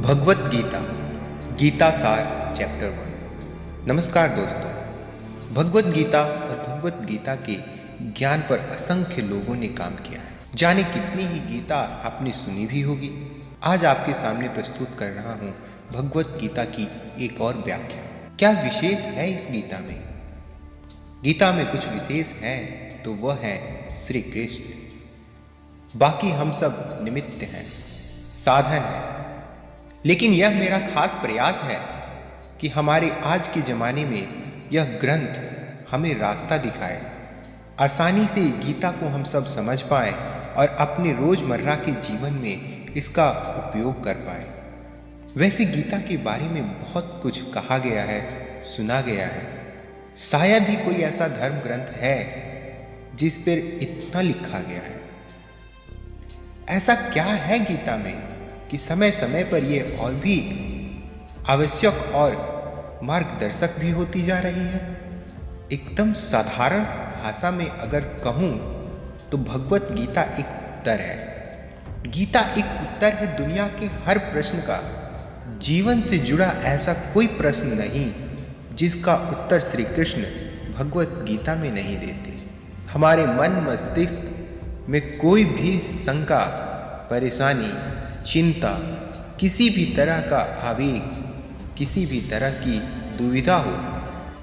भगवत गीता गीता सार चैप्टर 1। नमस्कार दोस्तों, भगवत गीता और भगवत गीता के ज्ञान पर असंख्य लोगों ने काम किया है। जाने कितनी ही गीता आपने सुनी भी होगी। आज आपके सामने प्रस्तुत कर रहा हूँ भगवत गीता की एक और व्याख्या। क्या विशेष है इस गीता में? गीता में कुछ विशेष है तो वह है श्री कृष्ण। बाकी हम सब निमित्त हैं, साधन है। लेकिन यह मेरा खास प्रयास है कि हमारे आज के ज़माने में यह ग्रंथ हमें रास्ता दिखाए, आसानी से गीता को हम सब समझ पाएँ और अपने रोज़मर्रा के जीवन में इसका उपयोग कर पाएँ। वैसे गीता के बारे में बहुत कुछ कहा गया है, सुना गया है। शायद ही कोई ऐसा धर्म ग्रंथ है जिस पर इतना लिखा गया है। ऐसा क्या है गीता में कि समय समय पर यह और भी आवश्यक और मार्गदर्शक भी होती जा रही है। एकदम साधारण भाषा में अगर कहूँ तो भगवत गीता एक उत्तर है। गीता एक उत्तर है दुनिया के हर प्रश्न का। जीवन से जुड़ा ऐसा कोई प्रश्न नहीं जिसका उत्तर श्री कृष्ण भगवत गीता में नहीं देते। हमारे मन मस्तिष्क में कोई भी शंका, परेशानी, चिंता, किसी भी तरह का आवेग, किसी भी तरह की दुविधा हो,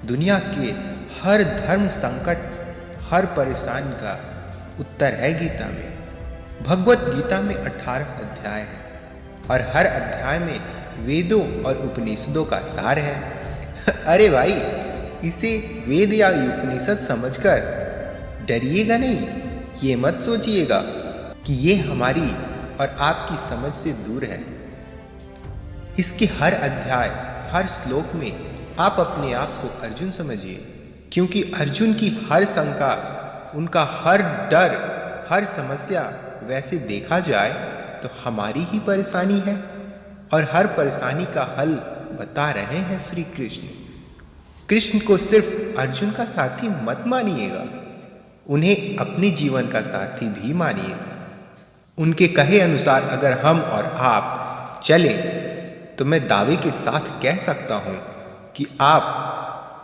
दुनिया के हर धर्म संकट, हर परेशानी का उत्तर है गीता में। भगवत गीता में 18 अध्याय हैं और हर अध्याय में वेदों और उपनिषदों का सार है। अरे भाई, इसे वेद या उपनिषद समझकर डरिएगा नहीं। ये मत सोचिएगा कि ये हमारी और आपकी समझ से दूर है। इसके हर अध्याय, हर श्लोक में आप अपने आप को अर्जुन समझिए, क्योंकि अर्जुन की हर शंका, उनका हर डर, हर समस्या वैसे देखा जाए तो हमारी ही परेशानी है और हर परेशानी का हल बता रहे हैं श्री कृष्ण। कृष्ण को सिर्फ अर्जुन का साथी मत मानिएगा, उन्हें अपने जीवन का साथी भी मानिएगा। उनके कहे अनुसार अगर हम और आप चलें तो मैं दावे के साथ कह सकता हूँ कि आप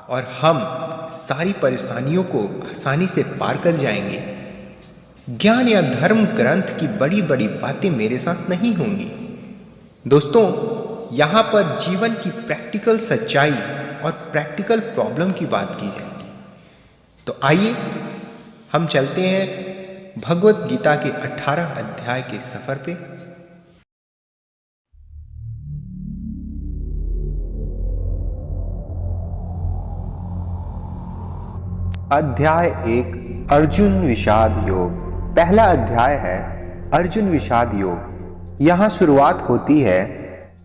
और हम सारी परेशानियों को आसानी से पार कर जाएंगे। ज्ञान या धर्म ग्रंथ की बड़ी बड़ी बातें मेरे साथ नहीं होंगी। दोस्तों, यहाँ पर जीवन की प्रैक्टिकल सच्चाई और प्रैक्टिकल प्रॉब्लम की बात की जाएगी। तो आइए हम चलते हैं भगवत गीता के 18 अध्याय के सफर पे। अध्याय 1 अर्जुन विषाद योग। पहला अध्याय है अर्जुन विषाद योग। यहाँ शुरुआत होती है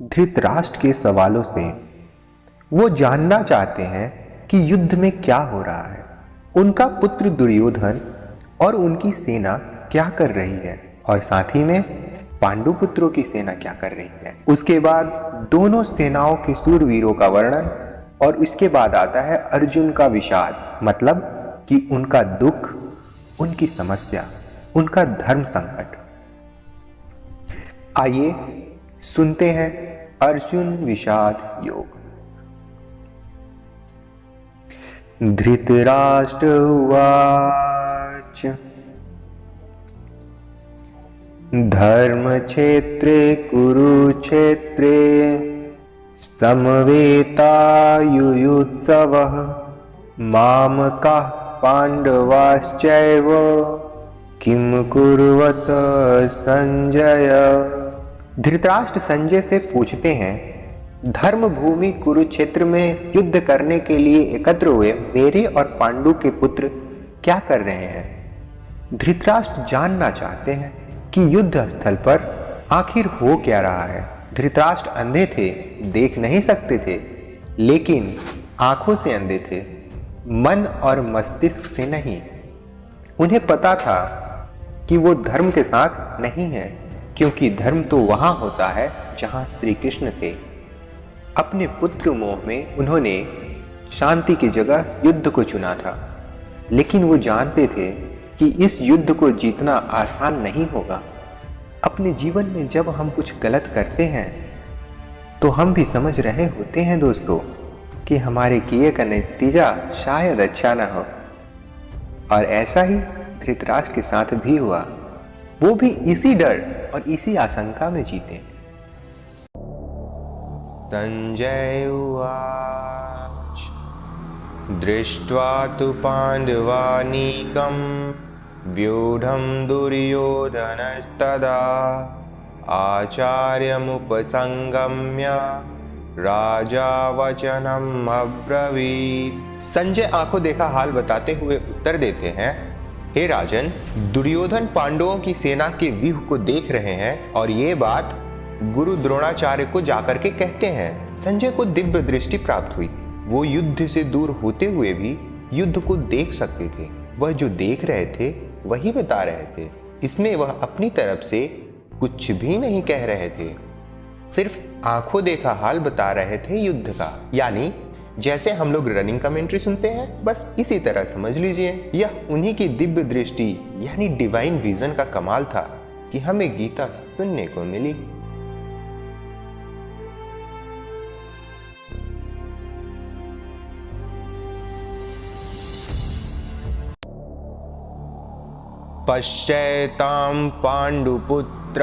धृतराष्ट्र के सवालों से। वो जानना चाहते हैं कि युद्ध में क्या हो रहा है, उनका पुत्र दुर्योधन और उनकी सेना क्या कर रही है, और साथ ही में पांडु पुत्रों की सेना क्या कर रही है। उसके बाद दोनों सेनाओं के सूरवीरों का वर्णन, और उसके बाद आता है अर्जुन का विषाद, मतलब कि उनका दुख, उनकी समस्या, उनका धर्म संकट। आइए सुनते हैं अर्जुन विषाद योग। धृतराष्ट्र उवाच धर्मक्षेत्रे कुरुक्षेत्रे समवेतायुयुत्सवः मामकाः पाण्डवाश्चैव किं कुर्वत संजय। धृतराष्ट्र संजय से पूछते हैं, धर्म भूमि कुरुक्षेत्र में युद्ध करने के लिए एकत्र हुए मेरे और पांडु के पुत्र क्या कर रहे हैं? धृतराष्ट्र जानना चाहते हैं कि युद्ध स्थल पर आखिर हो क्या रहा है। धृतराष्ट्र अंधे थे, देख नहीं सकते थे, लेकिन आंखों से अंधे थे, मन और मस्तिष्क से नहीं। उन्हें पता था कि वो धर्म के साथ नहीं है, क्योंकि धर्म तो वहां होता है जहां श्री कृष्ण थे। अपने पुत्र मोह में उन्होंने शांति की जगह युद्ध को चुना था, लेकिन वो जानते थे कि इस युद्ध को जीतना आसान नहीं होगा। अपने जीवन में जब हम कुछ गलत करते हैं तो हम भी समझ रहे होते हैं दोस्तों कि हमारे किए का नतीजा शायद अच्छा ना हो। और ऐसा ही धृतराष्ट्र के साथ भी हुआ। वो भी इसी डर और इसी आशंका में जीते। संजय उवाच दृष्ट्वा तु पाण्डवानीकं व्यूढं दुर्योधनस्तदा आचार्यमुपसंगम्य राजा वचनम अब्रवीत। संजय आंखों देखा हाल बताते हुए उत्तर देते हैं, हे राजन, दुर्योधन पांडवों की सेना के व्यूह को देख रहे हैं और ये बात गुरु द्रोणाचार्य को जाकर के कहते हैं। संजय को दिव्य दृष्टि प्राप्त हुई थी। वो युद्ध से दूर होते हुए भी युद्ध को देख सकते थे। वह जो देख रहे थे वही बता रहे थे। इसमें वह अपनी तरफ से कुछ भी नहीं कह रहे थे, सिर्फ आंखों देखा हाल बता रहे थे युद्ध का। यानी जैसे हम लोग रनिंग कमेंट्री सुनते हैं, बस इसी तरह समझ लीजिए। यह उन्हीं की दिव्य दृष्टि यानी डिवाइन विजन का कमाल था कि हमें गीता सुनने को मिली। पश्यतां पाण्डुपुत्राणाम्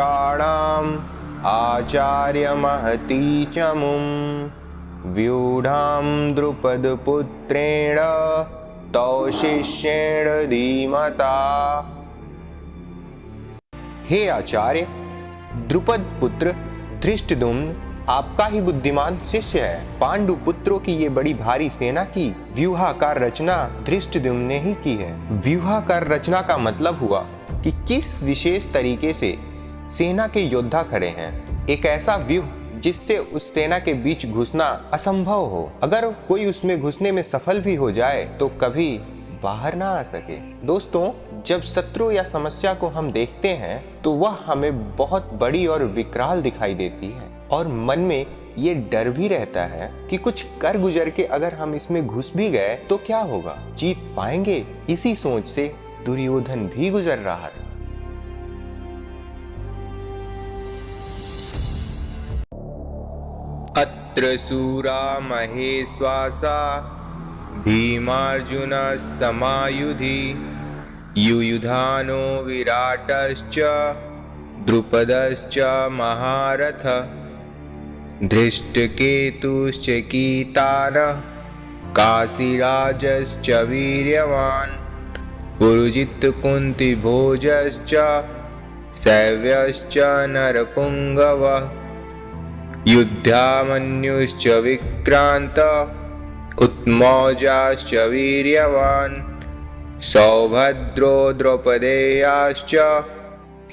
आचार्यमहती च मुं व्यूढां द्रुपदपुत्रेण तौ शिष्येण धीमता। हे आचार्य, द्रुपद पुत्र धृष्टद्युम्न आपका ही बुद्धिमान शिष्य है। पांडु पुत्रों की ये बड़ी भारी सेना की व्यूहाकार रचना धृष्टद्युम्न ने ही की है। व्यूहाकार रचना का मतलब हुआ कि किस विशेष तरीके से सेना के योद्धा खड़े हैं। एक ऐसा व्यूह जिससे उस सेना के बीच घुसना असंभव हो। अगर कोई उसमें घुसने में सफल भी हो जाए तो कभी बाहर ना आ सके। दोस्तों, जब शत्रु या समस्या को हम देखते हैं तो वह हमें बहुत बड़ी और विकराल दिखाई देती है और मन में ये डर भी रहता है कि कुछ कर गुजर के अगर हम इसमें घुस भी गए तो क्या होगा, जीत पाएंगे? इसी सोच से दुर्योधन भी गुजर रहा था। अत्र सूरा महेश्वासा भीमार्जुन समायुधि युयुधानो विराटश्च द्रुपदश्च महारथ धृष्टकेतुश्च कीतानः काशीराजश्च वीर्यवान् पुरुजित् कुन्तिभोजश्च शैव्यश्च नरपुङ्गवः युद्धामन्युश्च विक्रान्त उत्मौजाश्च वीर्यवान् सौभद्रो द्रौपदेयाश्च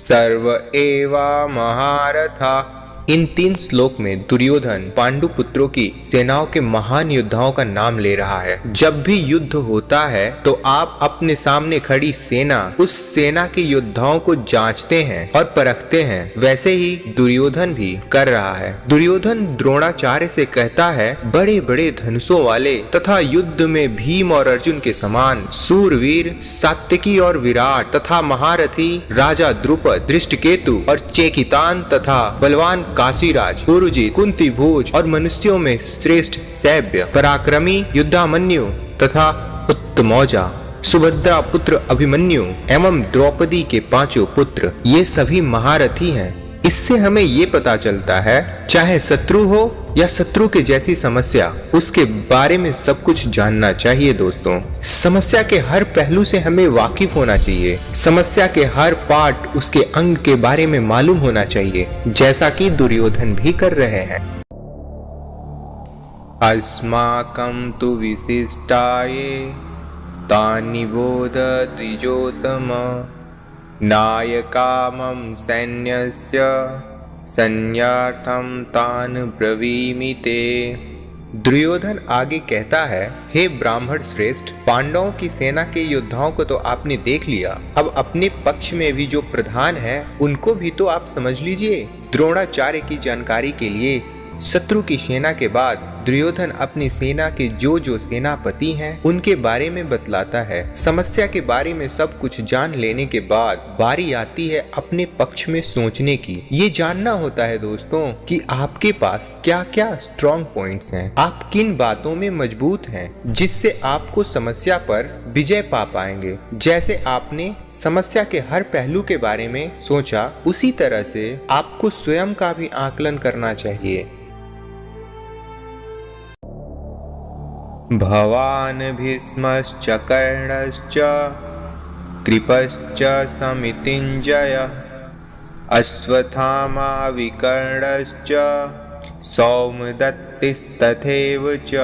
सर्व एवा महारथा। इन 3 श्लोक में दुर्योधन पांडु पुत्रों की सेनाओं के महान योद्धाओं का नाम ले रहा है। जब भी युद्ध होता है तो आप अपने सामने खड़ी सेना, उस सेना के योद्धाओं को जांचते हैं और परखते हैं। वैसे ही दुर्योधन भी कर रहा है। दुर्योधन द्रोणाचार्य से कहता है, बड़े बड़े धनुषों वाले तथा युद्ध में भीम और अर्जुन के समान सूरवीर, सात्विकी और विराट तथा महारथी राजा द्रुपद, धृष्टकेतु और चेकितान तथा बलवान काशीराज, पुरुजित, कुंतीभोज और मनुष्यों में श्रेष्ठ सैव्य, पराक्रमी युद्धामन्यु तथा उत्तमौजा, सुभद्रा पुत्र अभिमन्यु एवं द्रौपदी के 5 पुत्र, ये सभी महारथी हैं। इससे हमें ये पता चलता है, चाहे शत्रु हो या शत्रु के जैसी समस्या, उसके बारे में सब कुछ जानना चाहिए। दोस्तों, समस्या के हर पहलू से हमें वाकिफ होना चाहिए। समस्या के हर पार्ट, उसके अंग के बारे में मालूम होना चाहिए, जैसा कि दुर्योधन भी कर रहे हैं। अस्माकं तु विशिष्टाये तानि बोध द्विजोतम नायकामं सैन्यस्य संज्ञार्थं तान् ब्रवीमि ते। दुर्योधन आगे कहता है, हे ब्राह्मण श्रेष्ठ, पांडवों की सेना के योद्धाओं को तो आपने देख लिया, अब अपने पक्ष में भी जो प्रधान है उनको भी तो आप समझ लीजिए। द्रोणाचार्य की जानकारी के लिए शत्रु की सेना के बाद दुर्योधन अपनी सेना के जो सेनापति हैं उनके बारे में बतलाता है। समस्या के बारे में सब कुछ जान लेने के बाद बारी आती है अपने पक्ष में सोचने की। ये जानना होता है दोस्तों कि आपके पास क्या क्या स्ट्रॉन्ग पॉइंट्स हैं, आप किन बातों में मजबूत हैं जिससे आपको समस्या पर विजय पा पाएंगे। जैसे आपने समस्या के हर पहलू के बारे में सोचा, उसी तरह से आपको स्वयं का भी आकलन करना चाहिए। भवान् भीष्मश्च कर्णश्च कृपश्च समितिञ्जयः अश्वत्थामा विकर्णश्च सौमदत्तिस्तथैव च।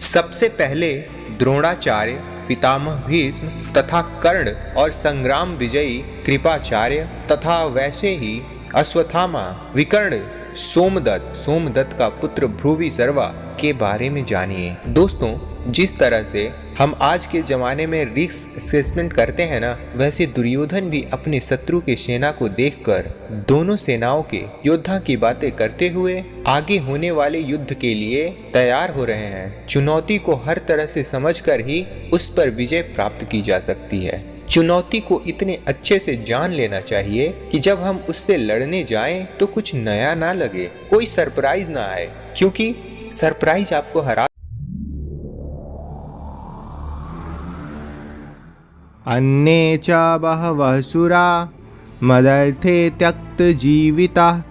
सबसे पहले द्रोणाचार्य, पितामह भीष्म तथा कर्ण और संग्राम विजयी कृपाचार्य तथा वैसे ही अश्वत्थामा, विकर्ण, सोमदत्त का पुत्र भ्रुविसर्वा के बारे में जानिए। दोस्तों, जिस तरह से हम आज के जमाने में रिस्क असेसमेंट करते हैं ना, वैसे दुर्योधन भी अपने शत्रु के सेना को देखकर दोनों सेनाओं के योद्धा की बातें करते हुए आगे होने वाले युद्ध के लिए तैयार हो रहे हैं। चुनौती को हर तरह से समझकर ही उस पर विजय प्राप्त की जा सकती है। चुनौती को इतने अच्छे से जान लेना चाहिए कि जब हम उससे लड़ने जाएं तो कुछ नया ना लगे, कोई सरप्राइज ना आए, क्योंकि सरप्राइज आपको हरा। अन्ये च बहवः सुरा मदर्थे त्यक्तजीविताः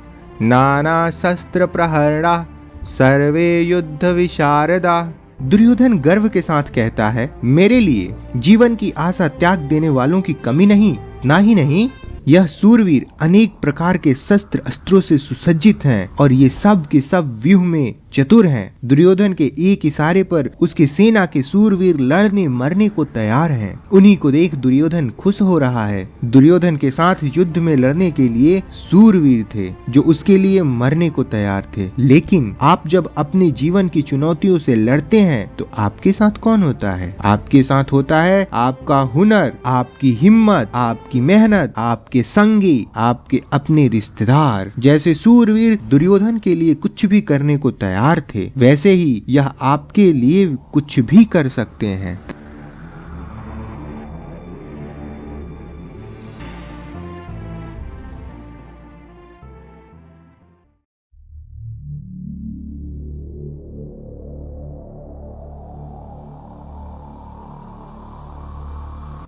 नानाशस्त्रप्रहरणाः सर्वे युद्ध विशारदाः। दुर्योधन गर्व के साथ कहता है, मेरे लिए जीवन की आशा त्याग देने वालों की कमी नहीं, ना ही नहीं, यह सूरवीर अनेक प्रकार के शस्त्र अस्त्रों से सुसज्जित हैं और ये सब के सब व्यूह में चतुर हैं। दुर्योधन के एक इशारे पर उसकी सेना के सूरवीर लड़ने मरने को तैयार हैं। उन्हीं को देख दुर्योधन खुश हो रहा है। दुर्योधन के साथ युद्ध में लड़ने के लिए सूरवीर थे जो उसके लिए मरने को तैयार थे। लेकिन आप जब अपने जीवन की चुनौतियों से लड़ते हैं तो आपके साथ कौन होता है? आपके साथ होता है आपका हुनर, आपकी हिम्मत, आपकी मेहनत, आपके संगी, आपके अपने रिश्तेदार। जैसे सूरवीर दुर्योधन के लिए कुछ भी करने को तैयार थे, वैसे ही यह आपके लिए कुछ भी कर सकते हैं।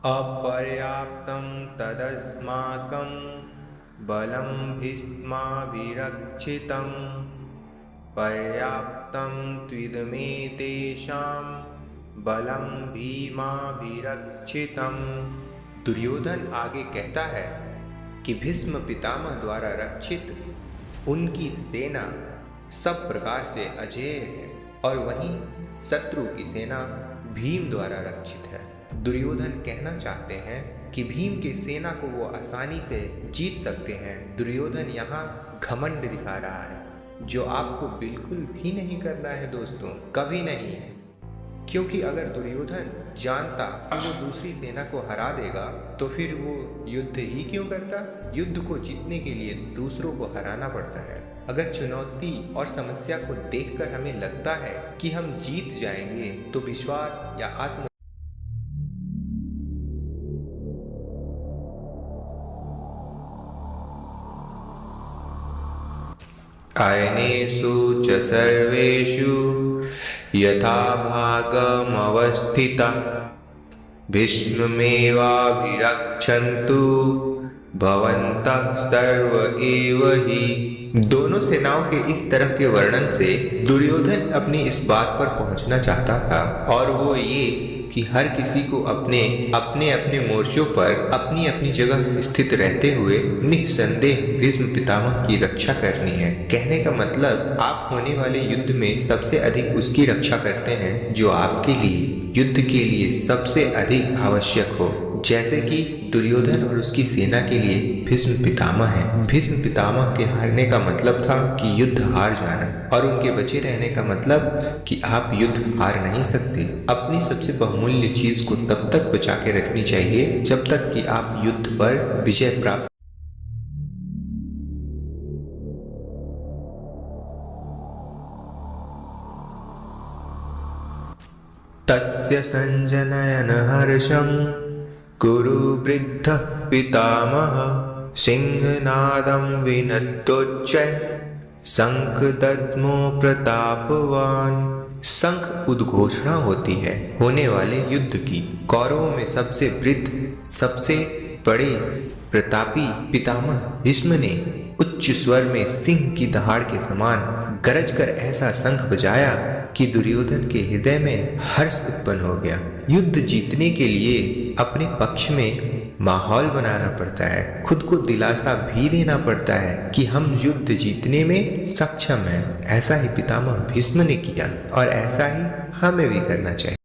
अपर्याप्तं तदस्माकं बलं भीष्माभिरक्षितं पर्याप्तं त्विदमेतेषां बलं भीमाभिरक्षितं। दुर्योधन आगे कहता है कि भीष्म पितामह द्वारा रक्षित उनकी सेना सब प्रकार से अजेय है और वहीं शत्रु की सेना भीम द्वारा रक्षित है। दुर्योधन कहना चाहते हैं कि भीम की सेना को वो आसानी से जीत सकते हैं। दुर्योधन यहाँ घमंड दिखा रहा है, जो आपको बिल्कुल भी नहीं करना है दोस्तों, कभी नहीं। क्योंकि अगर दुर्योधन जानता कि वो दूसरी सेना को हरा देगा तो फिर वो युद्ध ही क्यों करता? युद्ध को जीतने के लिए दूसरों को हराना पड़ता है। अगर चुनौती और समस्या को देखकर हमें लगता है कि हम जीत जाएंगे तो विश्वास या आत्म अयनेषु च सर्वेषु यथा भागमवस्थिता भीष्ममेवाभिरक्षन्तु भवन्तः सर्व एव हि। दोनों सेनाओं के इस तरह के वर्णन से दुर्योधन अपनी इस बात पर पहुंचना चाहता था, और वो ये कि हर किसी को अपने अपने मोर्चों पर अपनी अपनी जगह स्थित रहते हुए निस्संदेह भीष्म पितामह की रक्षा करनी है। कहने का मतलब, आप होने वाले युद्ध में सबसे अधिक उसकी रक्षा करते हैं जो आपके लिए युद्ध के लिए सबसे अधिक आवश्यक हो। जैसे कि दुर्योधन और उसकी सेना के लिए भीष्म पितामह है। भीष्म पितामह के हारने का मतलब था कि युद्ध हार जाना, और उनके बचे रहने का मतलब कि आप युद्ध हार नहीं सकते। अपनी सबसे बहुमूल्य चीज को तब तक बचा के रखनी चाहिए जब तक कि आप युद्ध पर विजय प्राप्त। तस्य संजनयन हर्षं कुरु वृद्धः पितामह सिंहनादं विनद्योच्चै शंख दद्मो प्रतापवान। शंख उद्घोषणा होती है होने वाले युद्ध की। कौरवों में सबसे वृद्ध, सबसे बड़े प्रतापी पितामह भीष्म ने उच्च स्वर में सिंह की दहाड़ के समान गरज कर ऐसा शंख बजाया कि दुर्योधन के हृदय में हर्ष उत्पन्न हो गया। युद्ध जीतने के लिए अपने पक्ष में माहौल बनाना पड़ता है, खुद को दिलासा भी देना पड़ता है कि हम युद्ध जीतने में सक्षम हैं। ऐसा ही पितामह भीष्म ने किया और ऐसा ही हमें भी करना चाहिए।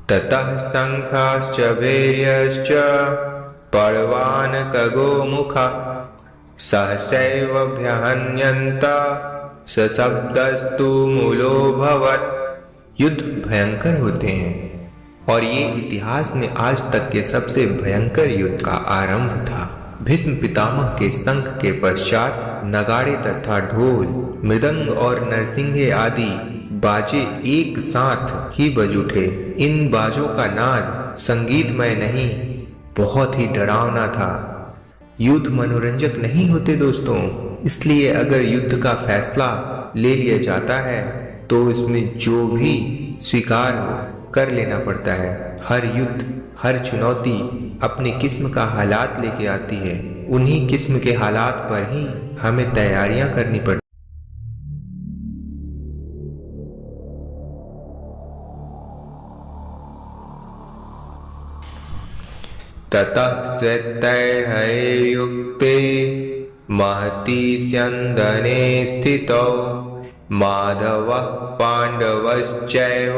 ततः शंखाश्च भैर्यश्च पळवानकगोमुखा सहसैवभ्यहन्यन्त सशब्दस्तु मूलोऽभवत्। युद्ध भयंकर होते हैं और ये इतिहास में आज तक के सबसे भयंकर युद्ध का आरंभ था। भीष्म पितामह के शंख के पश्चात नगाड़े तथा ढोल, मृदंग और नरसिंगे आदि बाजे एक साथ ही बज उठे। इन बाजों का नाद संगीतमय नहीं, बहुत ही डरावना था। युद्ध मनोरंजक नहीं होते दोस्तों, इसलिए अगर युद्ध का फैसला ले लिया जाता है तो इसमें जो भी स्वीकार हो कर लेना पड़ता है। हर युद्ध, हर चुनौती अपनी किस्म का हालात लेके आती है। उन्हीं किस्म के हालात पर ही हमें तैयारियां करनी पड़ती। ततः श्वेतैर्हयैर्युक्ते महती स्यन्दने स्थितौ माधवः पाण्डवश्चैव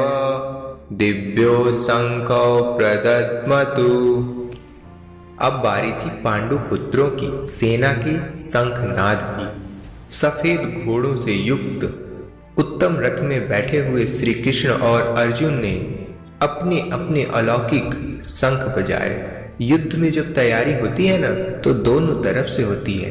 दिव्यो शंखौ प्रदद्मतु। अब बारी थी पांडु पुत्रों की, सेना की शंखनाद की। सफेद घोड़ों से युक्त उत्तम रथ में बैठे हुए श्री कृष्ण और अर्जुन ने अपने अपने अलौकिक शंख बजाए। युद्ध में जब तैयारी होती है ना तो दोनों तरफ से होती है।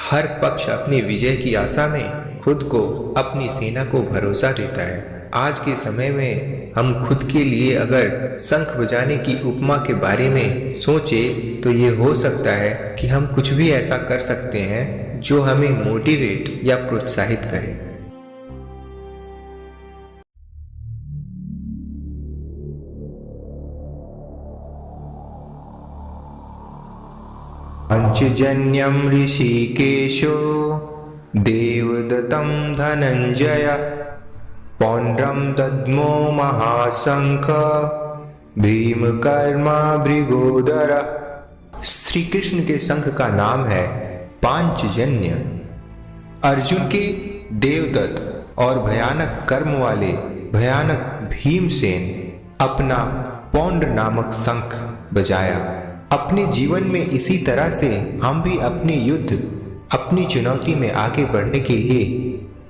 हर पक्ष अपनी विजय की आशा में खुद को, अपनी सेना को भरोसा देता है। आज के समय में हम खुद के लिए अगर शंख बजाने की उपमा के बारे में सोचे तो ये हो सकता है कि हम कुछ भी ऐसा कर सकते हैं जो हमें मोटिवेट या प्रोत्साहित करे। पंचजन्यं ऋषिकेशो देवदत्तं धनंजय पौंड्रं दद्मो महाशंख भीमकर्मा भृगोदर। श्री कृष्ण के शंख का नाम है पांचजन्य। अर्जुन के देवदत्त और भयानक कर्म वाले भयानक भीमसेन अपना पौंड्र नामक शंख बजाया। अपने जीवन में इसी तरह से हम भी अपने युद्ध, अपनी चुनौती में आगे बढ़ने के लिए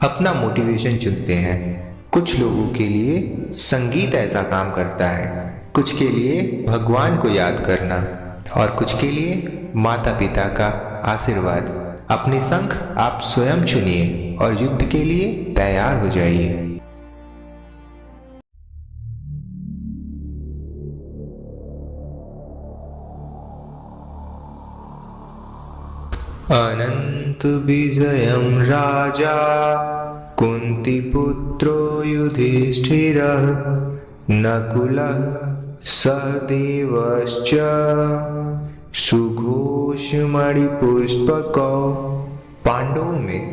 अपना मोटिवेशन चुनते हैं। कुछ लोगों के लिए संगीत ऐसा काम करता है, कुछ के लिए भगवान को याद करना और कुछ के लिए माता पिता का आशीर्वाद। अपने शंख आप स्वयं चुनिए और युद्ध के लिए तैयार हो जाइए। अनंत विजयं राजा कुंतीपुत्रो युधिष्ठिरः नकुलः सहदेवश्च सुघोषमणिपुष्पकौ। पांडवों में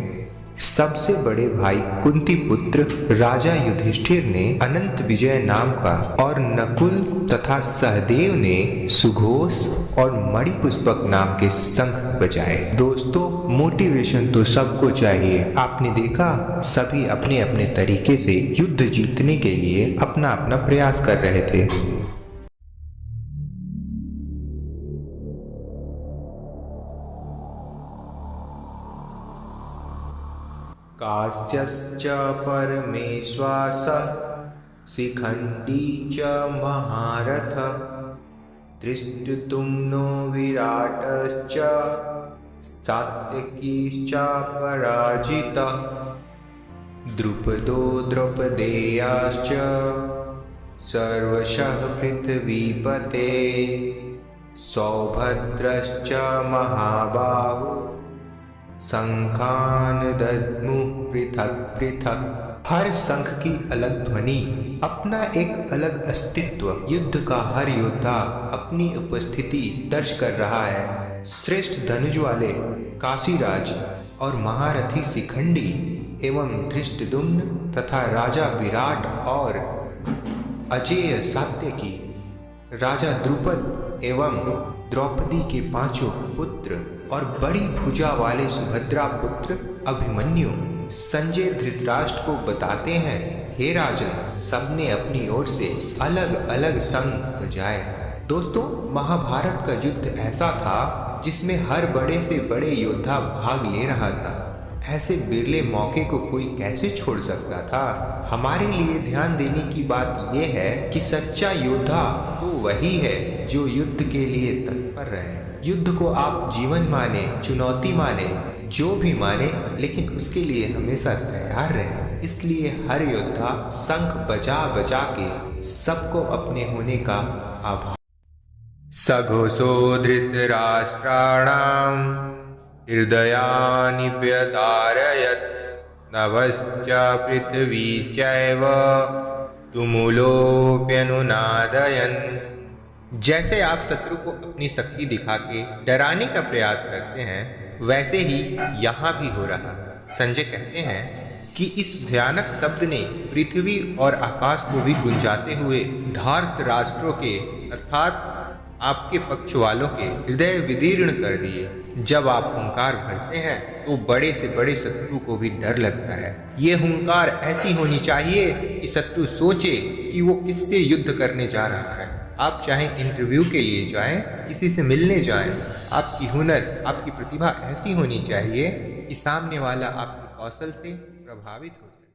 सबसे बड़े भाई कुंती पुत्र राजा युधिष्ठिर ने अनंत विजय नाम का और नकुल तथा सहदेव ने सुघोष और मणिपुष्पक नाम के शंख बजाए। दोस्तों, मोटिवेशन तो सबको चाहिए। आपने देखा सभी अपने अपने तरीके से युद्ध जीतने के लिए अपना अपना प्रयास कर रहे थे। काश्यश्च परमेश्वासः शिखण्डी च महारथः धृष्टद्युम्नो विराटश्च सात्यकीश्च पराजितः द्रुपदो द्रौपदेयाश्च सर्वशः पृथ्वीपते सौभद्रश्च महाबाहु शंखान दद्मुः पृथक पृथक। हर शंख की अलग ध्वनि, अपना एक अलग अस्तित्व। युद्ध का हर योद्धा अपनी उपस्थिति दर्ज कर रहा है। श्रेष्ठ धनुष वाले काशीराज और महारथी शिखंडी एवं धृष्टद्युम्न तथा राजा विराट और अजेय सात्यकी, राजा द्रुपद एवं द्रौपदी के पांचों पुत्र और बड़ी भुजा वाले सुभद्रा पुत्र अभिमन्यु संजय धृतराष्ट्र को बताते हैं, हे राजन, सबने अपनी ओर से अलग अलग शंख बजाए। दोस्तों, महाभारत का युद्ध ऐसा था जिसमें हर बड़े से बड़े योद्धा भाग ले रहा था। ऐसे बिरले मौके को कोई कैसे छोड़ सकता था। हमारे लिए ध्यान देने की बात यह है कि सच्चा योद्धा तो वही है जो युद्ध के लिए तत्पर रहे। युद्ध को आप जीवन माने, चुनौती माने, जो भी माने, लेकिन उसके लिए हमेशा तैयार रहे। इसलिए हर योद्धा शंख बजा बजा के सबको अपने होने का आभार। सघोषो धृतराष्ट्राणाम् हृदयानि व्यधारयत् नभश्च पृथ्वी चैव तुमुलोऽप्यनुनादयन्। जैसे आप शत्रु को अपनी शक्ति दिखा के डराने का प्रयास करते हैं, वैसे ही यहाँ भी हो रहा। संजय कहते हैं कि इस भयानक शब्द ने पृथ्वी और आकाश को भी गुंजाते हुए धार्त राष्ट्रों के अर्थात आपके पक्ष वालों के हृदय विदीर्ण कर दिए। जब आप हुंकार भरते हैं तो बड़े से बड़े शत्रु को भी डर लगता है। ये हुंकार ऐसी होनी चाहिए कि शत्रु सोचे कि वो किससे युद्ध करने जा रहा है। आप चाहे इंटरव्यू के लिए जाएं, किसी से मिलने जाएं, आपकी हुनर, आपकी प्रतिभा ऐसी होनी चाहिए कि सामने वाला आपके कौशल से प्रभावित हो जाए।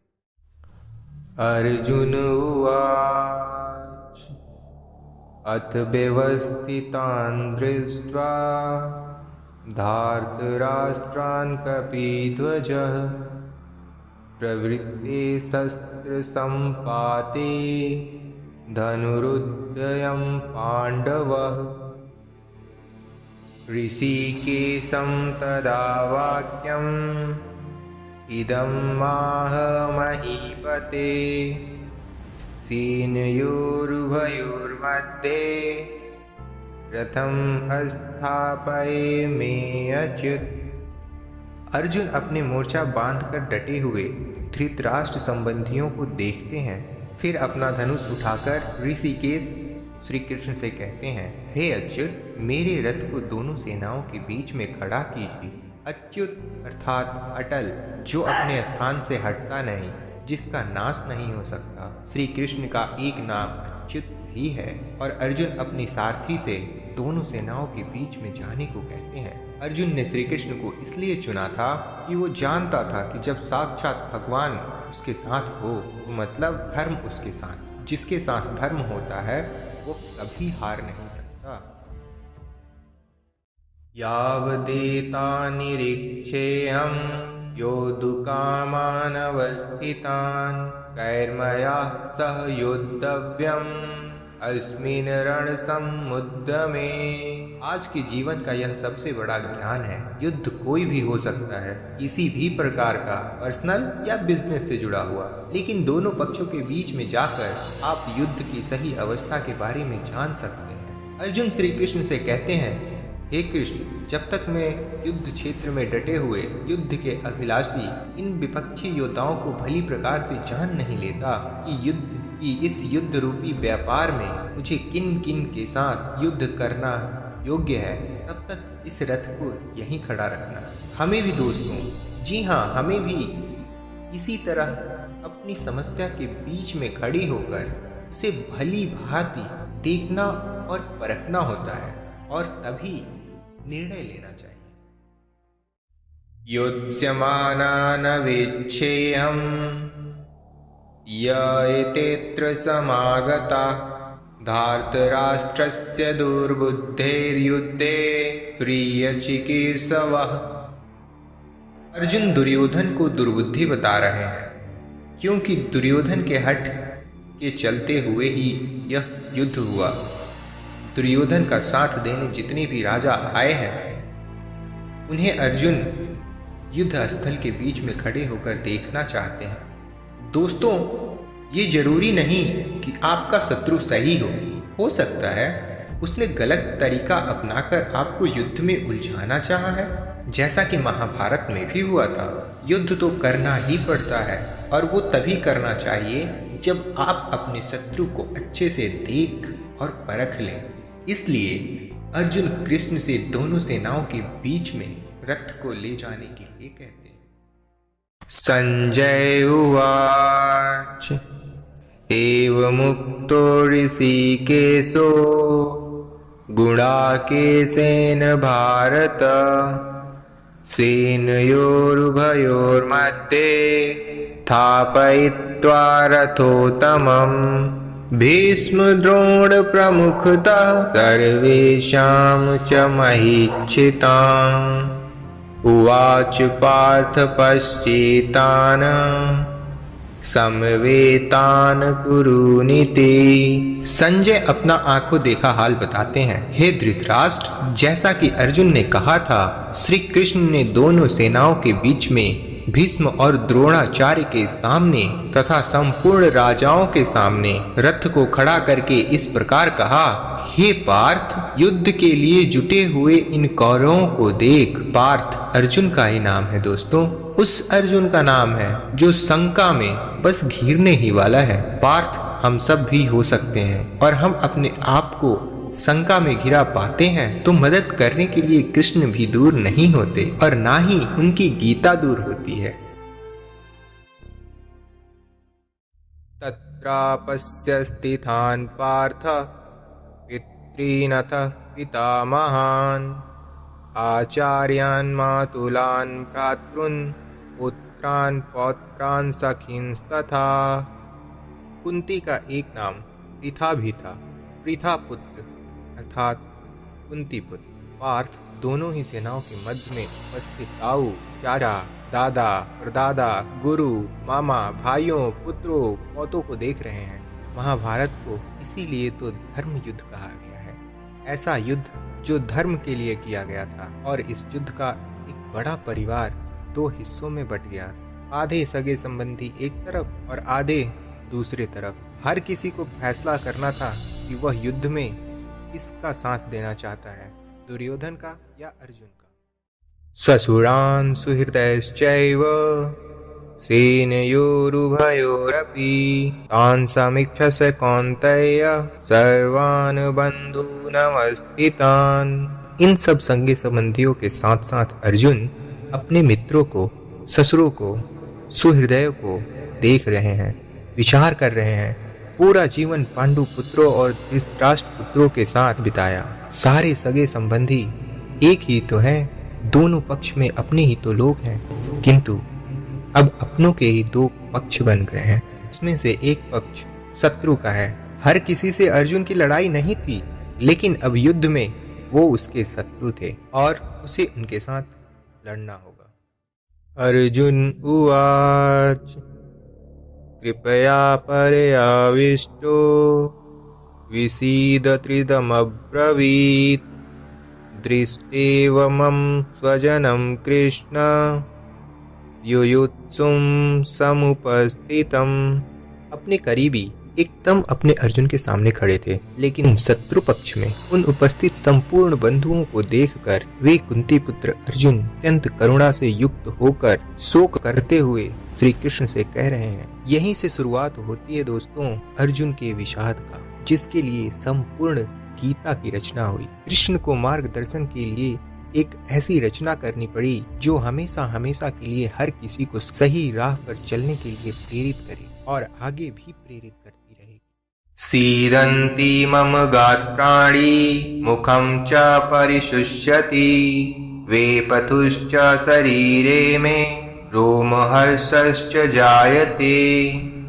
अर्जुन उवाच अथ व्यवस्थितान् दृष्ट्वा धार्तराष्ट्रान् कपिध्वजः प्रवृत्ते शस्त्रसम्पाते धनुरुद्धयं पाण्डवः ऋषिकेशं तदा वाक्यम् इदं माह महीपते सेनयोरुभयोर्मध्ये रथम स्थापयेमे अच्युत। अर्जुन अपने मोर्चा बांधकर डटे हुए धृतराष्ट्र संबंधियों को देखते हैं, फिर अपना धनुष उठाकर ऋषिकेश श्री कृष्ण से कहते हैं, हे अच्युत, मेरे रथ को दोनों सेनाओं के बीच में खड़ा कीजिए। अच्युत अर्थात अटल, जो अपने स्थान से हटता नहीं, जिसका नाश नहीं हो सकता। श्री कृष्ण का एक नाम अच्युत भी है। और अर्जुन अपनी सारथी से दोनों सेनाओं के बीच में जाने को कहते हैं। अर्जुन ने श्री कृष्ण को इसलिए चुना था कि वो जानता था कि जब साक्षात भगवान उसके साथ हो, तो मतलब धर्म उसके साथ, जिसके साथ धर्म होता है वो कभी हार नहीं सकता। यावदेता निरीक्षेऽहं योद्धुकामानवस्थितान् कैर्मया सह योद्धव्यम् अस्मिन् रणसमुद्यमे। आज के जीवन का यह सबसे बड़ा ज्ञान है। युद्ध कोई भी हो सकता है, किसी भी प्रकार का, पर्सनल या बिजनेस से जुड़ा हुआ, लेकिन दोनों पक्षों के बीच में जाकर आप युद्ध की सही अवस्था के बारे में जान सकते हैं। अर्जुन श्री कृष्ण से कहते हैं, हे कृष्ण, जब तक मैं युद्ध क्षेत्र में डटे हुए युद्ध के अभिलाषी इन विपक्षी योद्धाओं को भली प्रकार से जान नहीं लेता कि इस युद्ध रूपी व्यापार में मुझे किन किन के साथ युद्ध करना योग्य है, तब तक इस रथ को यहीं खड़ा रखना। हमें भी दोस्तों, जी हाँ, हमें भी इसी तरह अपनी समस्या के बीच में खड़ी होकर उसे भली भांति देखना और परखना होता है, और तभी निर्णय लेना चाहिए। योत्स्यमानानवेच्छेऽहम् य एतेऽत्र समागताः धार्तराष्ट्रस्य दुर्बुद्धेर्युद्धे प्रियचिकीर्षवः। अर्जुन दुर्योधन को दुर्बुद्धि बता रहे हैं, क्योंकि दुर्योधन के हठ के चलते हुए ही यह युद्ध हुआ। दुर्योधन का साथ देने जितने भी राजा आए हैं, उन्हें अर्जुन युद्ध स्थल के बीच में खड़े होकर देखना चाहते हैं। दोस्तों, ये जरूरी नहीं कि आपका शत्रु सही हो सकता है उसने गलत तरीका अपनाकर आपको युद्ध में उलझाना चाहा है, जैसा कि महाभारत में भी हुआ था। युद्ध तो करना ही पड़ता है, और वो तभी करना चाहिए जब आप अपने शत्रु को अच्छे से देख और परख लें। इसलिए अर्जुन कृष्ण से दोनों सेनाओं के बीच में रथ को ले जाने के लिए कहते हैं। संजय उवाच एवमुक्तो ऋषिकेशो गुणाकेशेन भारत सेनयोरुभयोर्मध्ये स्थापयित्वा रथोत्तमम् भीष्मद्रोणप्रमुखतः सर्वेषां च महीक्षिताम् उवाच पार्थ पश्येतान् समवेतान् कुरुनीति। संजय अपना आंखों देखा हाल बताते हैं। हे धृतराष्ट्र, जैसा कि अर्जुन ने कहा था, श्री कृष्ण ने दोनों सेनाओं के बीच में भीष्म और द्रोणाचार्य के सामने तथा संपूर्ण राजाओं के सामने रथ को खड़ा करके इस प्रकार कहा, हे पार्थ, युद्ध के लिए जुटे हुए इन कौरवों को देख। पार्थ अर्जुन का ही नाम है दोस्तों, उस अर्जुन का नाम है जो शंका में बस घिरने ही वाला है। पार्थ हम सब भी हो सकते हैं, और हम अपने आप को शंका में घिरा पाते हैं तो मदद करने के लिए कृष्ण भी दूर नहीं होते, और ना ही उनकी गीता दूर होती है। तत्रापस्य स्थितान् पार्थ पितॄनथ पितामहान् आचार्यान् मातुलान् भ्रातॄन् पुत्रान् पौत्रान् सखींस्तथा। कुंती का एक नाम पृथा भी था। पृथा पुत्र अर्थात कुंती पुत्र पार्थ दोनों ही सेनाओं के मध्य में उपस्थित ताऊ, चाचा, दादा, परदादा, गुरु, मामा, भाइयों, पुत्रों, पौतों को देख रहे हैं। महाभारत को इसीलिए तो धर्म युद्ध कहा गया है। ऐसा युद्ध जो धर्म के लिए किया गया था, और इस युद्ध का एक बड़ा परिवार दो हिस्सों में बट गया। आधे सगे संबंधी एक तरफ और आधे दूसरे तरफ। हर किसी को फैसला करना था कि वह युद्ध में किसका साथ देना चाहता है, दुर्योधन का या अर्जुन का। ससुरान् सुहृदयश्चैव सेनयोरुभयोरपि तान् समीक्षसे कौन्तेय सर्वान् बन्धूनवस्थितान्। इन सब संगी संबंधियों के साथ साथ अर्जुन अपने मित्रों को, ससुरों को, सुहृदयों को देख रहे हैं, विचार कर रहे हैं। पूरा जीवन पांडु पुत्रों और धृतराष्ट्र पुत्रों के साथ बिताया। सारे सगे संबंधी एक ही तो हैं, दोनों पक्ष में अपने ही तो लोग हैं, किंतु अब अपनों के ही दो पक्ष बन गए हैं। इसमें से एक पक्ष शत्रु का है। हर किसी से अर्जुन की लड़ाई नहीं थी, लेकिन अब युद्ध में वो उसके शत्रु थे और उसे उनके साथ लड़ना होगा। अर्जुन उवाच कृपया पर्याविष्टो विसीदत्रिदमब्रवीत् दृष्टेवमं स्वजनं कृष्ण युयुत्सुं समुपस्थितम्। अपने करीबी एकदम अपने अर्जुन के सामने खड़े थे, लेकिन शत्रु पक्ष में उन उपस्थित संपूर्ण बंधुओं को देखकर वे कुंती पुत्र अर्जुन अत्यंत करुणा से युक्त होकर शोक करते हुए श्री कृष्ण से कह रहे हैं। यहीं से शुरुआत होती है दोस्तों अर्जुन के विषाद का, जिसके लिए संपूर्ण गीता की रचना हुई। कृष्ण को मार्गदर्शन के लिए एक ऐसी रचना करनी पड़ी जो हमेशा हमेशा के लिए हर किसी को सही राह पर चलने के लिए प्रेरित करे और आगे भी प्रेरित करती रहेगी। सीदन्ति मम गात्राणि मुखं च परिशुष्यति वेपथुश्च शरीरे में रोमहर्षश्च जायते।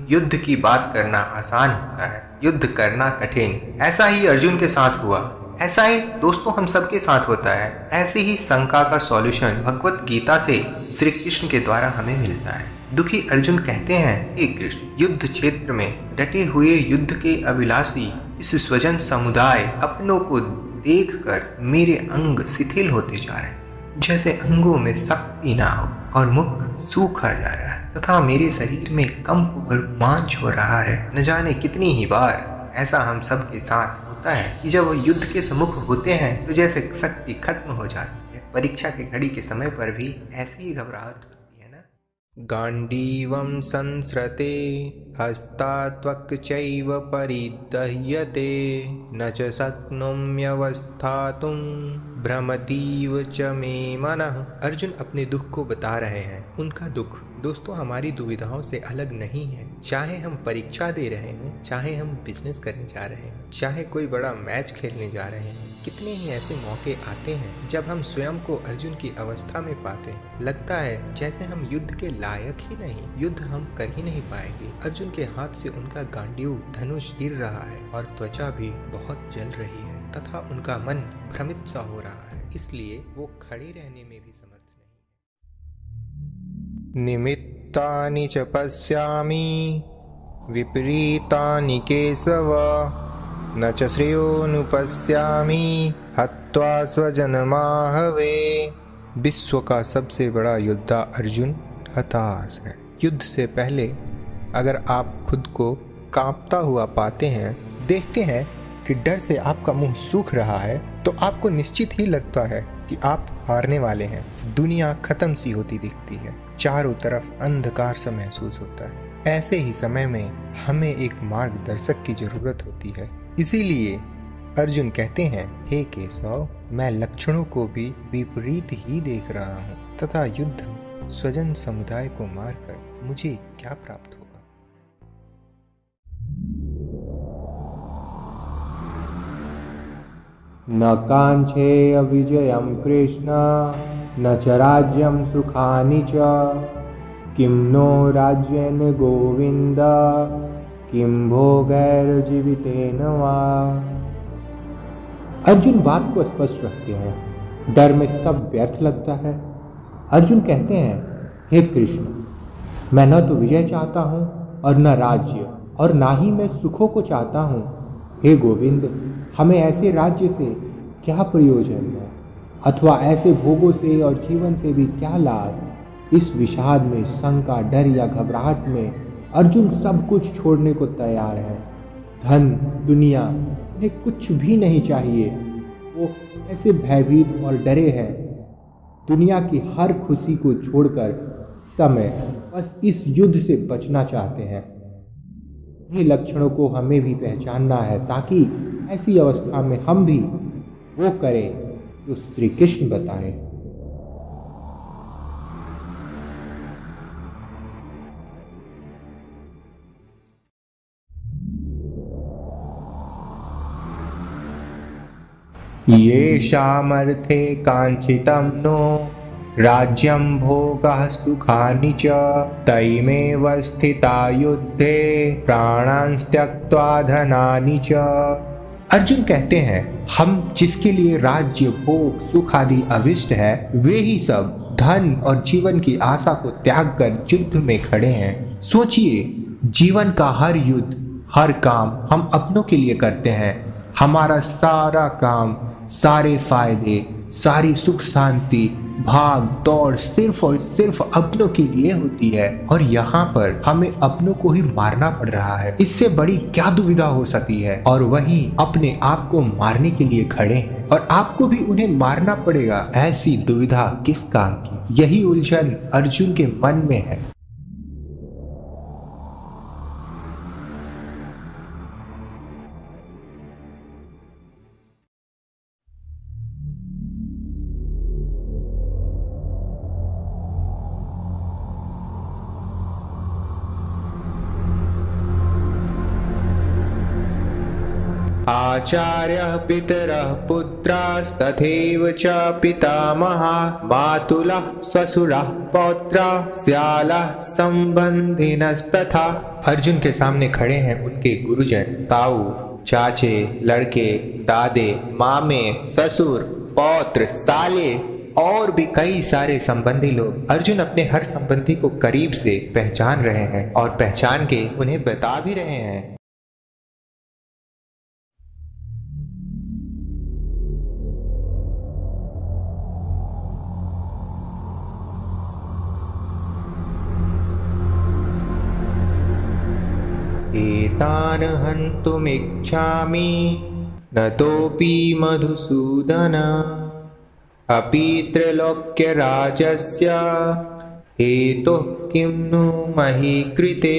युद्ध की बात करना आसान होता है, युद्ध करना कठिन। ऐसा ही अर्जुन के साथ हुआ। ऐसा ही दोस्तों हम सबके साथ होता है। ऐसे ही शंका का सॉल्यूशन भगवत गीता से श्री कृष्ण के द्वारा हमें मिलता है। दुखी अर्जुन कहते हैं, हे कृष्ण, युद्ध क्षेत्र में डटे हुए युद्ध के अभिलाषी इस स्वजन समुदाय अपनों को देखकर मेरे अंग शिथिल होते जा रहे हैं, जैसे अंगों में शक्ति ना हो और मुख सूखा जा रहा है तथा मेरे शरीर में कंप और रोमांच हो रहा है। न जाने कितनी ही बार ऐसा हम सब के साथ होता है कि जब वो युद्ध के सम्मुख होते हैं तो जैसे शक्ति खत्म हो जाती है। परीक्षा की घड़ी के समय पर भी ऐसी ही घबराहट होती है ना। गांडीवं संस्रते हस्तात्वक् चैव परिदह्यते न च शक्नोम्यवस्थातुं भ्रमतीव च मे मनः। अर्जुन अपने दुख को बता रहे हैं। उनका दुख दोस्तों हमारी दुविधाओं से अलग नहीं है। चाहे हम परीक्षा दे रहे हों, चाहे हम बिजनेस करने जा रहे हैं, चाहे कोई बड़ा मैच खेलने जा रहे हैं, कितने ही ऐसे मौके आते हैं जब हम स्वयं को अर्जुन की अवस्था में पाते हैं। लगता है जैसे हम युद्ध के लायक ही नहीं, युद्ध हम कर ही नहीं पाएंगे। अर्जुन के हाथ से उनका गांडीव धनुष गिर रहा है और त्वचा भी बहुत जल रही है तथा उनका मन भ्रमित सा हो रहा है, इसलिए वो खड़े रहने में भी समर्थ नहीं। निमित्तानि च पश्यामि विपरीतानि केशव न च श्रेयोनुपश्यामि हत्वा स्वजनमाहवे। विश्व का सबसे बड़ा योद्धा अर्जुन हताश है। युद्ध से पहले अगर आप खुद को कांपता हुआ पाते हैं, देखते हैं कि डर से आपका मुंह सूख रहा है, तो आपको निश्चित ही लगता है कि आप हारने वाले हैं। दुनिया खत्म सी होती दिखती है, चारों तरफ अंधकार सा महसूस होता है। ऐसे ही समय में हमें एक मार्गदर्शक की जरूरत होती है। इसीलिए अर्जुन कहते हैं, हे केशव, मैं लक्षणों को भी विपरीत ही देख रहा हूँ तथा युद्ध में स्वजन समुदाय को मारकर मुझे क्या प्राप्त होगा। न कांक्षेय विजयं कृष्ण न च राज्यं सुखानि च किं नो राज्येन गोविंद किं भोगैर्जीवितेन वा। अर्जुन बात को स्पष्ट रखते हैं। डर में सब व्यर्थ लगता है। अर्जुन कहते हैं, हे कृष्ण, मैं न तो विजय चाहता हूँ और न राज्य और ना ही मैं सुखों को चाहता हूँ। हे गोविंद, हमें ऐसे राज्य से क्या प्रयोजन है अथवा ऐसे भोगों से और जीवन से भी क्या लाभ। इस विषाद में, शंका, डर या घबराहट में अर्जुन सब कुछ छोड़ने को तैयार है। धन, दुनिया, उन्हें कुछ भी नहीं चाहिए। वो ऐसे भयभीत और डरे हैं। दुनिया की हर खुशी को छोड़कर समय बस इस युद्ध से बचना चाहते हैं। इन्हीं लक्षणों को हमें भी पहचानना है ताकि ऐसी अवस्था में हम भी वो करें जो श्री कृष्ण बताएं। येषामर्थे काञ्चितं नो राज्यं भोगः सुखानि च तैमेव स्थिता युद्धे प्राणान् त्यक्त्वा धनानि च। अर्जुन कहते हैं, हम जिसके लिए राज्य, भोग, सुख आदि अभिष्ट है, वे ही सब धन और जीवन की आशा को त्याग कर युद्ध में खड़े हैं। सोचिए, जीवन का हर युद्ध, हर काम हम अपनों के लिए करते हैं। हमारा सारा काम, सारे फायदे, सारी सुख शांति, भाग दौड़ सिर्फ और सिर्फ अपनों के लिए होती है और यहाँ पर हमें अपनों को ही मारना पड़ रहा है। इससे बड़ी क्या दुविधा हो सकती है। और वहीं अपने आप को मारने के लिए खड़े हैं और आपको भी उन्हें मारना पड़ेगा। ऐसी दुविधा किस काम की? यही उलझन अर्जुन के मन में है। आचार्यः पितरः पुत्रास्तथैव च पितामहः मातुलः श्वशुरः पौत्रः स्यालः सम्बन्धिनस्तथा। अर्जुन के सामने खड़े हैं उनके गुरुजन, ताऊ, चाचे, लड़के, दादे, मामे, ससुर, पौत्र, साले और भी कई सारे संबंधी लोग। अर्जुन अपने हर संबंधी को करीब से पहचान रहे हैं और पहचान के उन्हें बता भी रहे हैं। एतान हन्तुमिच्छामि न तोऽपि मधुसूदन अपि त्रैलोक्यराजस्य हेतुः किं नु मही कृते।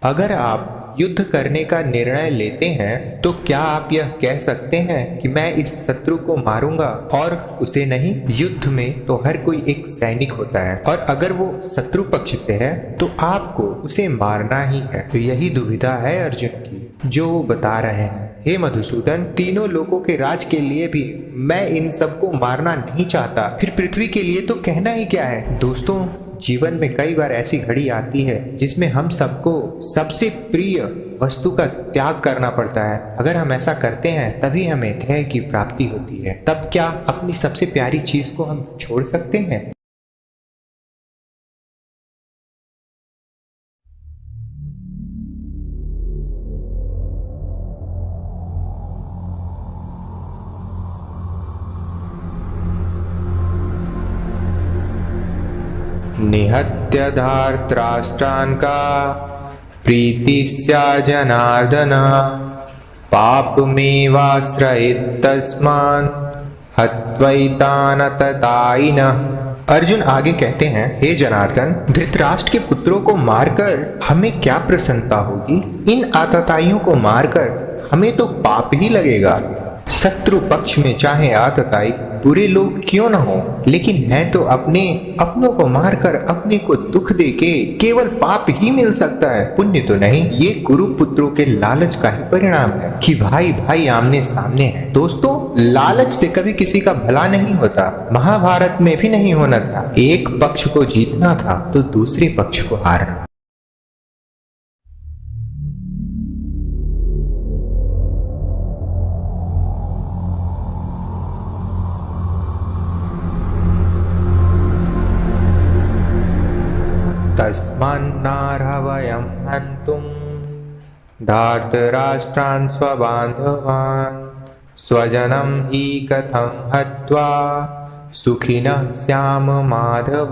अगर आप युद्ध करने का निर्णय लेते हैं तो क्या आप यह कह सकते हैं कि मैं इस शत्रु को मारूंगा और उसे नहीं? युद्ध में तो हर कोई एक सैनिक होता है और अगर वो शत्रु पक्ष से है तो आपको उसे मारना ही है। तो यही दुविधा है अर्जुन की जो वो बता रहे हैं। हे मधुसूदन, तीनों लोगों के राज के लिए भी मैं इन सबको मारना नहीं चाहता, फिर पृथ्वी के लिए तो कहना ही क्या है। दोस्तों, जीवन में कई बार ऐसी घड़ी आती है जिसमें हम सबको सबसे प्रिय वस्तु का त्याग करना पड़ता है। अगर हम ऐसा करते हैं तभी हमें ध्येय की प्राप्ति होती है। तब क्या अपनी सबसे प्यारी चीज को हम छोड़ सकते हैं? निहत्य धार्तराष्ट्रान् का प्रीति स्या जनार्दन पापमेवाश्रयेत्तस्मान् हत्वैतानततायिनः। अर्जुन आगे कहते हैं, हे जनार्दन, धृतराष्ट्र के पुत्रों को मारकर हमें क्या प्रसन्नता होगी? इन आतताइयों को मारकर हमें तो पाप ही लगेगा। शत्रु पक्ष में चाहे आतताई बुरे लोग क्यों न हो, लेकिन है तो अपनों को मारकर अपने को दुख दे के केवल पाप ही मिल सकता है, पुण्य तो नहीं। ये कुरु पुत्रों के लालच का ही परिणाम है कि भाई भाई आमने सामने है। दोस्तों, लालच से कभी किसी का भला नहीं होता। महाभारत में भी नहीं होना था। एक पक्ष को जीतना था तो दूसरे पक्ष को हारना। तस्मान्नार्हवयं हन्तुं धार्तराष्ट्रान् स्वबान्धवान् स्वजनं हि कथं हत्वा सुखिनः स्याम माधव।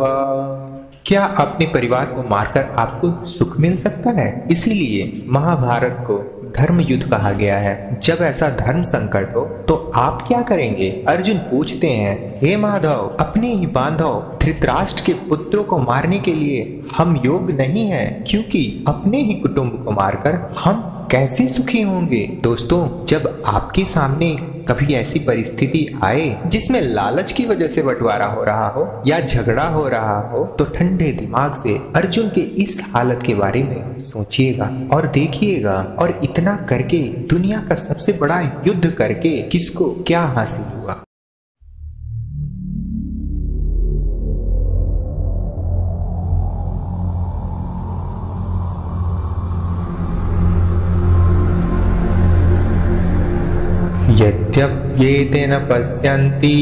क्या अपने परिवार को मारकर आपको सुख मिल सकता है? इसीलिए महाभारत को धर्म युद्ध कहा गया है। जब ऐसा धर्म संकट हो तो आप क्या करेंगे? अर्जुन पूछते हैं, हे माधव, अपने ही बांधव धृतराष्ट्र के पुत्रों को मारने के लिए हम योग्य नहीं हैं, क्योंकि अपने ही कुटुंब को मारकर हम कैसे सुखी होंगे? दोस्तों, जब आपके सामने कभी ऐसी परिस्थिति आए जिसमें लालच की वजह से बंटवारा हो रहा हो या झगड़ा हो रहा हो, तो ठंडे दिमाग से अर्जुन के इस हालत के बारे में सोचिएगा और देखिएगा, और इतना करके दुनिया का सबसे बड़ा युद्ध करके किसको क्या हासिल हुआ। यद्यप्येतेन पश्यन्ति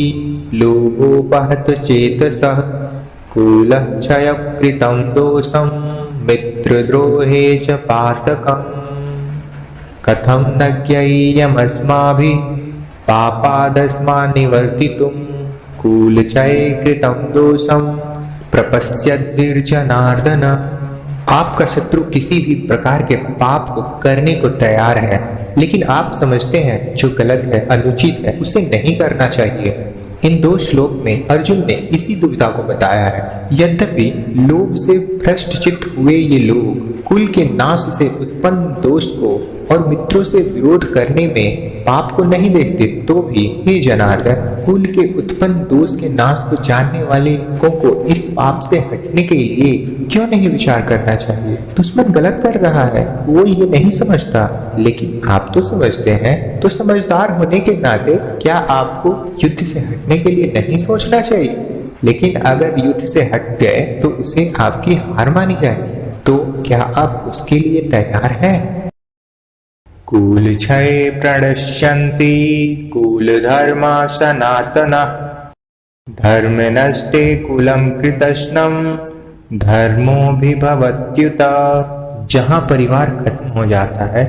लोभोपहत चेतसः कुलक्षयकृतं दोषं मित्रद्रोहे च पातकम् कथं न ज्ञेयमस्माभिः पापादस्मान् निवर्तितुं कुलक्षये कृतं दोषं प्रपश्यद्भिर्जनार्दन। आपका शत्रु किसी भी प्रकार के पाप को करने को तैयार है, लेकिन आप समझते हैं जो गलत है, अनुचित है, उसे नहीं करना चाहिए। इन दो श्लोक में अर्जुन ने इसी दुविधा को बताया है। यद्यपि लोभ से भ्रष्ट चित्त हुए ये लोग कुल के नाश से उत्पन्न दोष को और मित्रों से विरोध करने में पाप को नहीं देखते, तो भी हे जनार्दन, कुल के उत्पन्न दोष के नाश को जानने वाले लोगों को इस पाप से हटने के लिए क्यों नहीं विचार करना चाहिए? दुश्मन गलत कर रहा है, वो ये नहीं समझता, लेकिन आप तो समझते हैं। तो समझदार होने के नाते क्या आपको युद्ध से हटने के लिए नहीं सोचना चाहिए? लेकिन अगर युद्ध से हट गए तो उसे आपकी हार मानी जाएगी। तो क्या आप उसके लिए तैयार हैं? कुल क्षय प्रणश्यन्ति कुल धर्मा सनातना धर्म नष्टे कुलम कृतस्नम धर्मो भी भवत्युत। जहाँ परिवार खत्म हो जाता है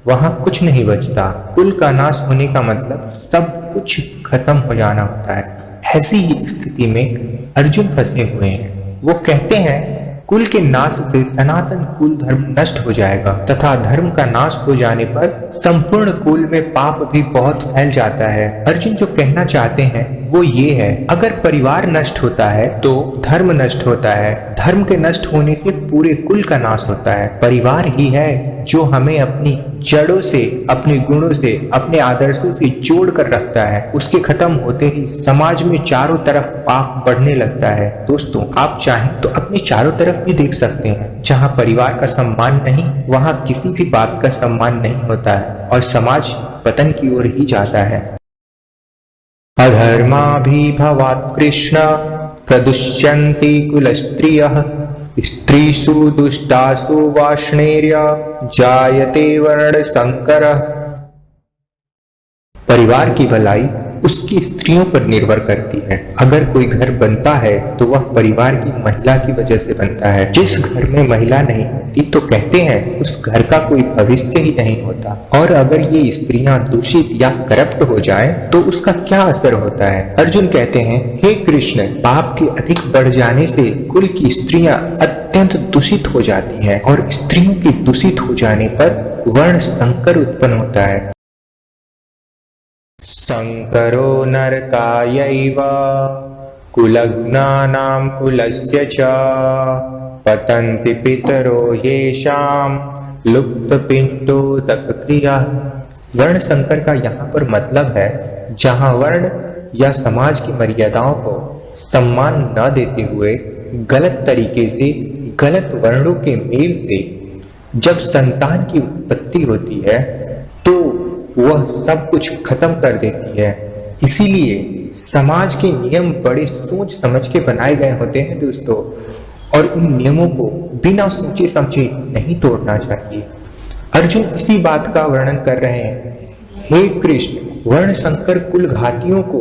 वहाँ कुछ नहीं बचता। कुल का नाश होने का मतलब सब कुछ खत्म हो जाना होता है। ऐसी ही स्थिति में अर्जुन फंसे हुए हैं। वो कहते हैं कुल के नाश से सनातन कुल धर्म नष्ट हो जाएगा तथा धर्म का नाश हो जाने पर संपूर्ण कुल में पाप भी बहुत फैल जाता है। अर्जुन जो कहना चाहते हैं वो ये है, अगर परिवार नष्ट होता है तो धर्म नष्ट होता है, धर्म के नष्ट होने से पूरे कुल का नाश होता है। परिवार ही है जो हमें अपनी जड़ों से, अपने गुणों से, अपने आदर्शों से जोड़ कर रखता है। उसके खत्म होते ही समाज में चारों तरफ पाप बढ़ने लगता है। दोस्तों, आप चाहें तो अपने चारों तरफ भी देख सकते हैं। जहाँ परिवार का सम्मान नहीं, वहाँ किसी भी बात का सम्मान नहीं होता है और समाज पतन की ओर ही जाता है। अधर्माभिभवात् कृष्ण प्रदुष्यन्ति कुलस्त्रियः स्त्रीषु दुष्टासु वाष्णेर्य जायते वर्णसंकरः। परिवार की भलाई उसकी स्त्रियों पर निर्भर करती है। अगर कोई घर बनता है तो वह परिवार की महिला की वजह से बनता है। जिस घर में महिला नहीं होती तो कहते हैं उस घर का कोई भविष्य ही नहीं होता। और अगर ये स्त्रियां दूषित या करप्ट हो जाएं तो उसका क्या असर होता है? अर्जुन कहते हैं, हे कृष्ण, पाप के अधिक बढ़ जाने से कुल की स्त्रियां अत्यंत दूषित हो जाती हैं और स्त्रियों के दूषित हो जाने पर वर्ण संकर उत्पन्न होता है। संकरो नरकायैव कुलग्नानां कुलस्य च पतन्ति पितरो येषां लुप्तपिण्डोदकक्रिया। वर्ण संकर का यहाँ पर मतलब है जहाँ वर्ण या समाज की मर्यादाओं को सम्मान न देते हुए गलत तरीके से, गलत वर्णों के मेल से जब संतान की उत्पत्ति होती है तो वह सब कुछ खत्म कर देती है। इसीलिए समाज के नियम बड़े सोच समझ के बनाए गए होते हैं दोस्तों, और उन नियमों को बिना सोचे समझे नहीं तोड़ना चाहिए। अर्जुन इसी बात का वर्णन कर रहे हैं। हे कृष्ण, वर्ण संकर कुल घातियों को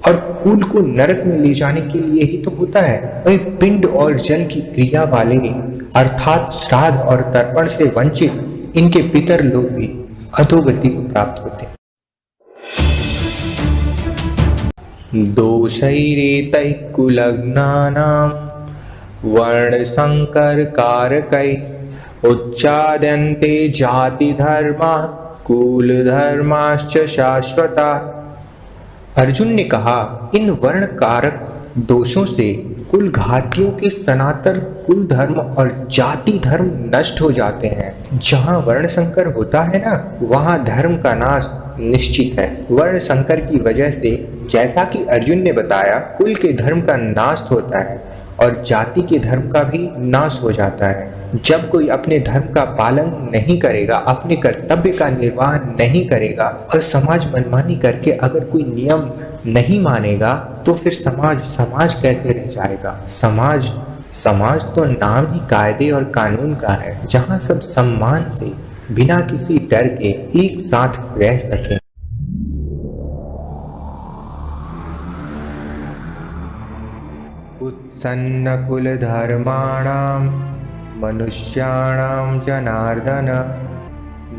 और कुल को नरक में ले जाने के लिए ही तो होता है। वही पिंड और जल की क्रिया वाले अर्थात श्राद्ध और तर्पण से वंचित इनके पितर लोग भी अधोगति को प्राप्त होते हैं। दोषैरेतैः कुलग्नानां वर्ण संकर कारकैः उच्चाद्यन्ते जाति धर्माः कुल धर्माश्च शाश्वता। अर्जुन ने कहा, इन वर्ण कारक दोषों से कुल घातियों के सनातन कुल धर्म और जाति धर्म नष्ट हो जाते हैं। जहाँ वर्ण संकर होता है ना, वहाँ धर्म का नाश निश्चित है। वर्ण संकर की वजह से, जैसा कि अर्जुन ने बताया, कुल के धर्म का नाश होता है और जाति के धर्म का भी नाश हो जाता है। जब कोई अपने धर्म का पालन नहीं करेगा, अपने कर्तव्य का निर्वाह नहीं करेगा और समाज मनमानी करके अगर कोई नियम नहीं मानेगा तो फिर समाज कैसे रह जाएगा? समाज तो नाम ही कायदे और कानून का है, जहाँ सब सम्मान से बिना किसी डर के एक साथ रह सके। उत्सन्न कुल धर्माणाम मनुष्याणां जनार्दन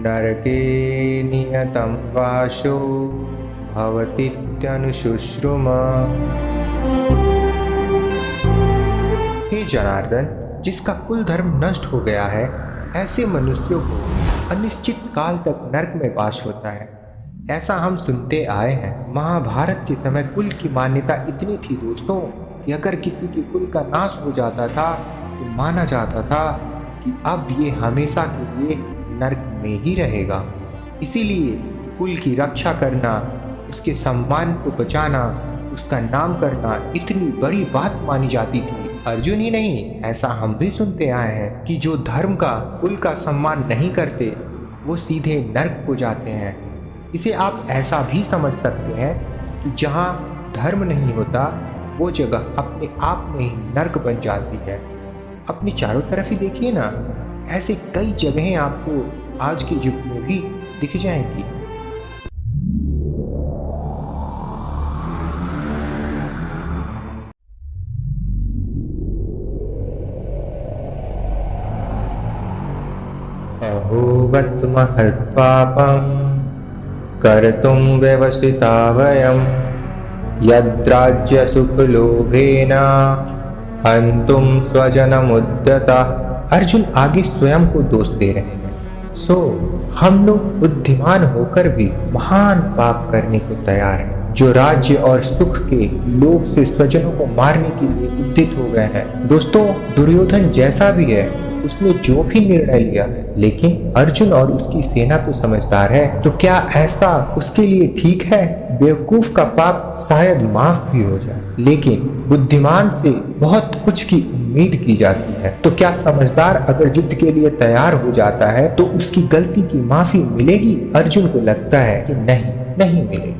नरके नियतं वासो भवतीत्यनुशुश्रुम। हे जनार्दन, जिसका कुल धर्म नष्ट हो गया है, ऐसे मनुष्यों को अनिश्चित काल तक नरक में वास होता है। ऐसा हम सुनते आए हैं। महाभारत के समय कुल की मान्यता इतनी थी दोस्तों कि अगर किसी के कुल का नाश हो जाता था तो माना जाता था कि अब ये हमेशा के लिए नरक में ही रहेगा। इसीलिए कुल की रक्षा करना, उसके सम्मान को बचाना, उसका नाम करना इतनी बड़ी बात मानी जाती थी। अर्जुन ही नहीं, ऐसा हम भी सुनते आए हैं कि जो धर्म का, कुल का सम्मान नहीं करते वो सीधे नरक को जाते हैं। इसे आप ऐसा भी समझ सकते हैं कि जहाँ धर्म नहीं होता वो जगह अपने आप में ही नरक बन जाती है। अपने चारों तरफ ही देखिए ना, ऐसे कई जगहें आपको आज के युग में भी दिख जाएंगी। अहोवत् महत्पापं कर्तुं व्यवसिता वयं यद्राज्यसुखलोभेन हन्तुं स्वजनमुद्यतः। अर्जुन आगे स्वयं को दोष दे रहे हैं। सो हम लोग बुद्धिमान होकर भी महान पाप करने को तैयार हैं, जो राज्य और सुख के लोभ से स्वजनों को मारने के लिए उद्यत हो गए हैं। दोस्तों, दुर्योधन जैसा भी है, उसने जो भी निर्णय लिया, लेकिन अर्जुन और उसकी सेना तो समझदार है, तो क्या ऐसा उसके लिए ठीक है? बेवकूफ का पाप शायद माफ भी हो जाए, लेकिन बुद्धिमान से बहुत कुछ की उम्मीद की जाती है। तो क्या समझदार अगर युद्ध के लिए तैयार हो जाता है तो उसकी गलती की माफी मिलेगी? अर्जुन को लगता है कि नहीं मिलेगी।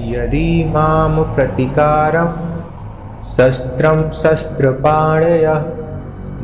यदि माम प्रतिकारं शस्त्रं शस्त्रपाणयः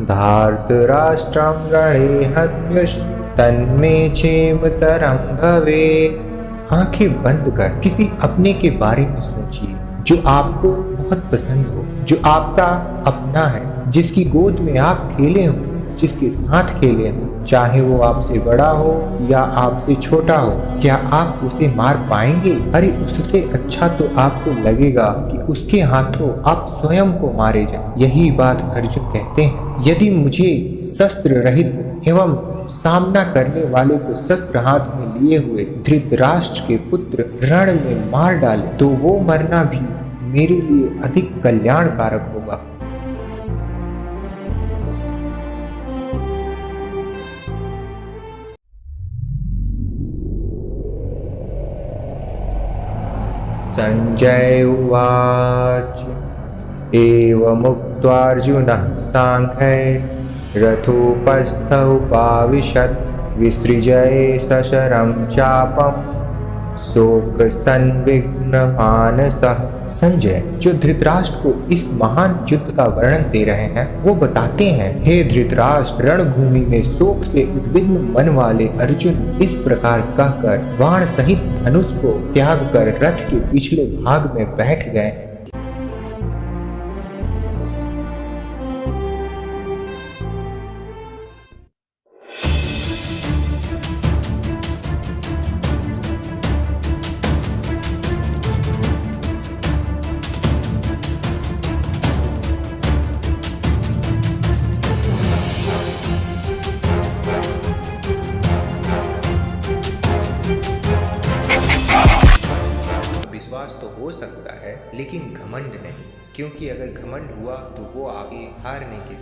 धार्तराष्ट्रं रणे हन्युस्तन्मे चेमतरं भवेत्। आंखें बंद कर किसी अपने के बारे में सोचिए जो आपको बहुत पसंद हो, जो आपका अपना है, जिसकी गोद में आप खेले हो, जिसके साथ खेले हो, चाहे वो आपसे बड़ा हो या आपसे छोटा हो। क्या आप उसे मार पाएंगे? अरे उससे अच्छा तो आपको लगेगा कि उसके हाथों आप स्वयं को मारे जाएं। यही बात अर्जुन कहते हैं। यदि मुझे शस्त्र रहित एवं सामना करने वाले को शस्त्र हाथ में लिए हुए धृतराष्ट्र के पुत्र रण में मार डाले तो वो मरना भी मेरे लिए अधिक कल्याणकारक होगा। संजय उवाच एवमुक्त्वार्जुनः साङ्ख्ये रथोपस्थ उपाविशत् विसृजये सशरं चापं शोकसंविघ्नमानसः। संजय जो धृतराष्ट्र को इस महान युद्ध का वर्णन दे रहे हैं, वो बताते हैं, हे धृतराष्ट्र, रणभूमि में शोक से उद्विग्न मन वाले अर्जुन इस प्रकार कहकर बाण सहित धनुष को त्याग कर रथ के पिछले भाग में बैठ गए। विश्वास तो हो सकता है लेकिन घमंड नहीं, क्योंकि अगर घमंड हुआ तो वो आगे हारने के